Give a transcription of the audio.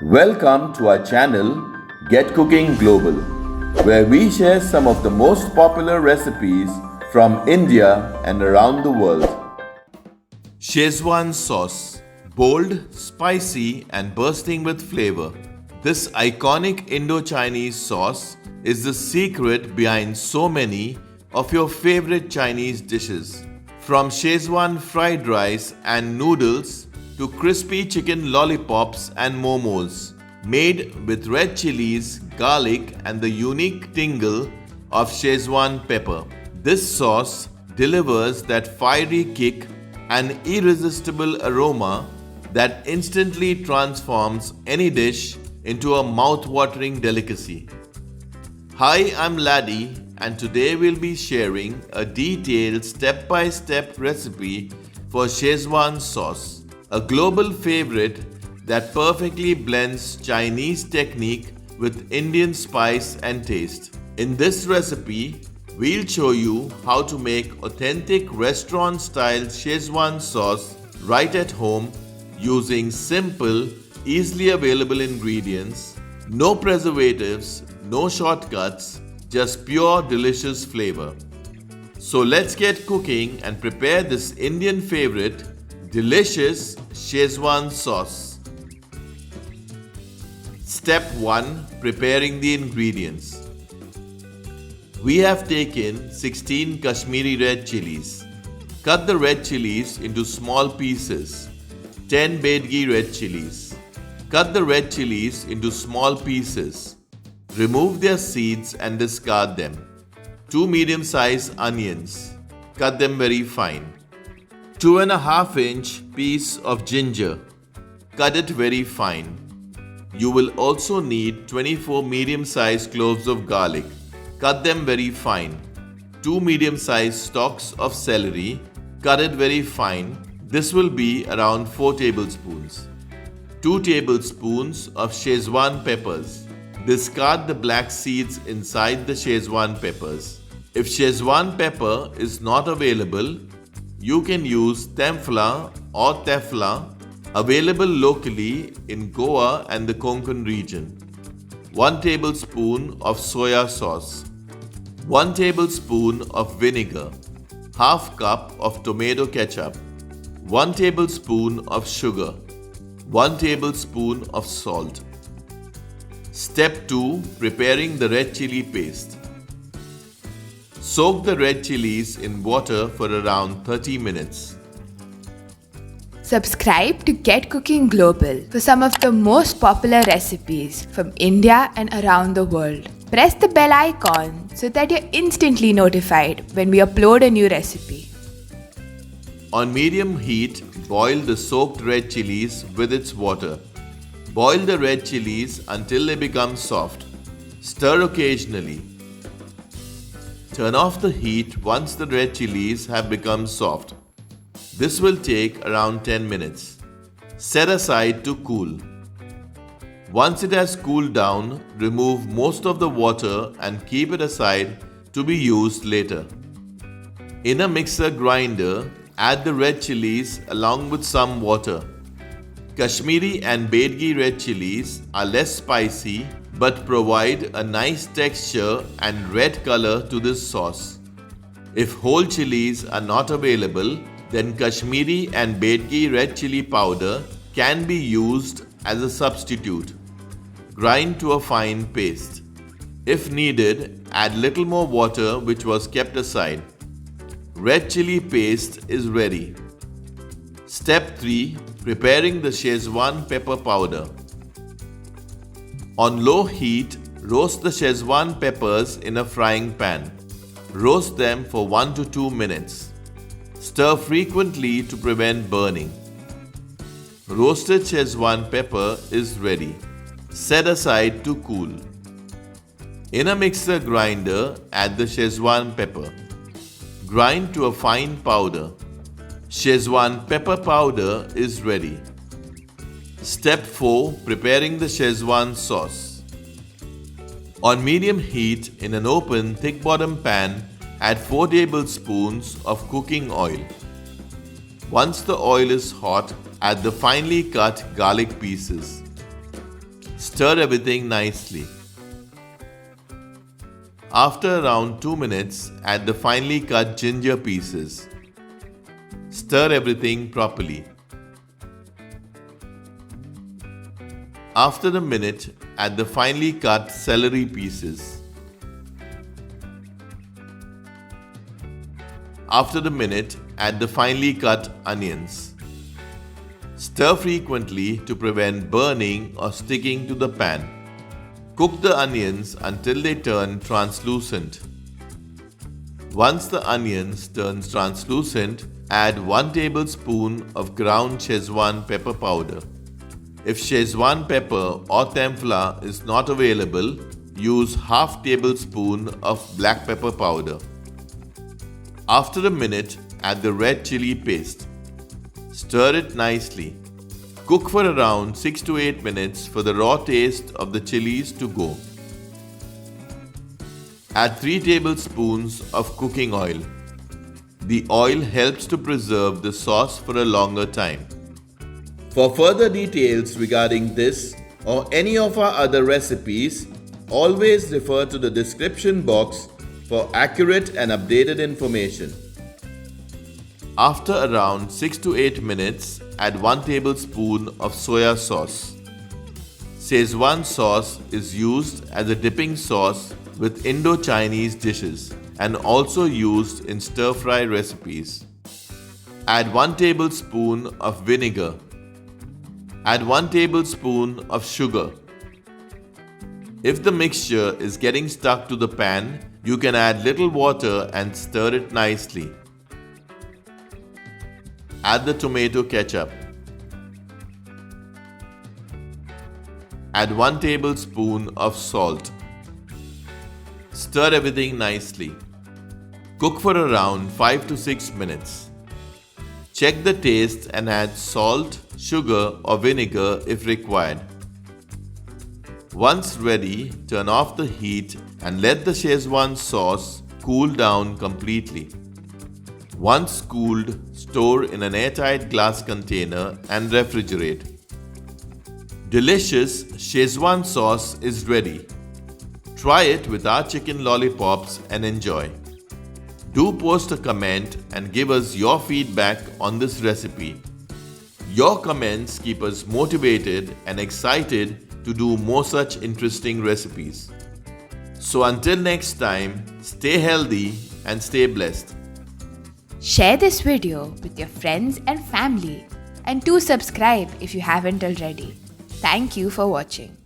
Welcome to our channel Get Cooking Global, where we share some of the most popular recipes from India and around the world. Schezwan sauce, bold, spicy, and bursting with flavor. This iconic Indo-Chinese sauce is the secret behind so many of your favorite Chinese dishes. From Schezwan fried rice and noodles to crispy chicken lollipops and momos, made with red chilies, garlic, and the unique tingle of Schezwan pepper. This sauce delivers that fiery kick and irresistible aroma that instantly transforms any dish into a mouth-watering delicacy. Hi, I'm Laddie, and today we'll be sharing a detailed step-by-step recipe for Schezwan sauce, a global favorite that perfectly blends Chinese technique with Indian spice and taste. In this recipe, we'll show you how to make authentic restaurant-style Schezwan sauce right at home using simple, easily available ingredients, no preservatives, no shortcuts, just pure delicious flavor. So let's get cooking and prepare this Indian favorite, delicious Schezwan sauce. Step 1. Preparing the ingredients. We have taken 16 Kashmiri red chillies. Cut the red chillies into small pieces. 10 Byadgi red chillies. Cut the red chillies into small pieces. Remove their seeds and discard them. 2 medium-sized onions. Cut them very fine. 2.5-inch piece of ginger. Cut it very fine. You will also need 24 medium-sized cloves of garlic. Cut them very fine. 2 medium-sized stalks of celery. Cut it very fine. This will be around 4 tablespoons. 2 tablespoons of Schezwan peppers. Discard the black seeds inside the Schezwan peppers. If Schezwan pepper is not available, you can use templa or tefla, available locally in Goa and the Konkan region. 1 tablespoon of soya sauce. 1 tablespoon of vinegar. Half cup of tomato ketchup. 1 tablespoon of sugar. 1 tablespoon of salt. Step 2. Preparing the red chilli paste. Soak the red chilies in water for around 30 minutes. Subscribe to Get Cooking Global for some of the most popular recipes from India and around the world. Press the bell icon so that you're instantly notified when we upload a new recipe. On medium heat, boil the soaked red chilies with its water. Boil the red chilies until they become soft. Stir occasionally. Turn off the heat once the red chilies have become soft. This will take around 10 minutes. Set aside to cool. Once it has cooled down, remove most of the water and keep it aside to be used later. In a mixer grinder, add the red chilies along with some water. Kashmiri and Byadgi red chilies are less spicy but provide a nice texture and red color to this sauce. If whole chilies are not available, then Kashmiri and Byadgi red chili powder can be used as a substitute. Grind to a fine paste. If needed, add little more water which was kept aside. Red chili paste is ready. Step 3. Preparing the Schezwan pepper powder. On low heat, roast the Schezwan peppers in a frying pan. Roast them for 1 to 2 minutes. Stir frequently to prevent burning. Roasted Schezwan pepper is ready. Set aside to cool. In a mixer grinder, add the Schezwan pepper. Grind to a fine powder. Schezwan pepper powder is ready. Step 4. Preparing the Schezwan sauce. On medium heat in an open thick bottom pan, add 4 tablespoons of cooking oil. Once the oil is hot, add the finely cut garlic pieces. Stir everything nicely. After around 2 minutes, add the finely cut ginger pieces. Stir everything properly. After a minute, add the finely cut celery pieces. After a minute, add the finely cut onions. Stir frequently to prevent burning or sticking to the pan. Cook the onions until they turn translucent. Once the onions turn translucent, add 1 tablespoon of ground Schezwan pepper powder. If Schezwan pepper or tempura is not available, use half tablespoon of black pepper powder. After a minute, add the red chilli paste. Stir it nicely. Cook for around 6 to 8 minutes for the raw taste of the chilies to go. Add 3 tablespoons of cooking oil. The oil helps to preserve the sauce for a longer time. For further details regarding this or any of our other recipes, always refer to the description box for accurate and updated information. After around 6 to 8 minutes, add 1 tablespoon of soya sauce. Schezwan sauce is used as a dipping sauce with Indo-Chinese dishes and also used in stir-fry recipes. Add 1 tablespoon of vinegar. Add 1 tablespoon of sugar. If the mixture is getting stuck to the pan, you can add little water and stir it nicely. Add the tomato ketchup. Add 1 tablespoon of salt. Stir everything nicely. Cook for around 5 to 6 minutes. Check the taste and add salt, sugar or vinegar if required. Once ready, turn off the heat and let the Schezwan sauce cool down completely. Once cooled, store in an airtight glass container and refrigerate. Delicious Schezwan sauce is ready. Try it with our chicken lollipops and enjoy. Do post a comment and give us your feedback on this recipe. Your comments keep us motivated and excited to do more such interesting recipes. So until next time, stay healthy and stay blessed. Share this video with your friends and family and do subscribe if you haven't already. Thank you for watching.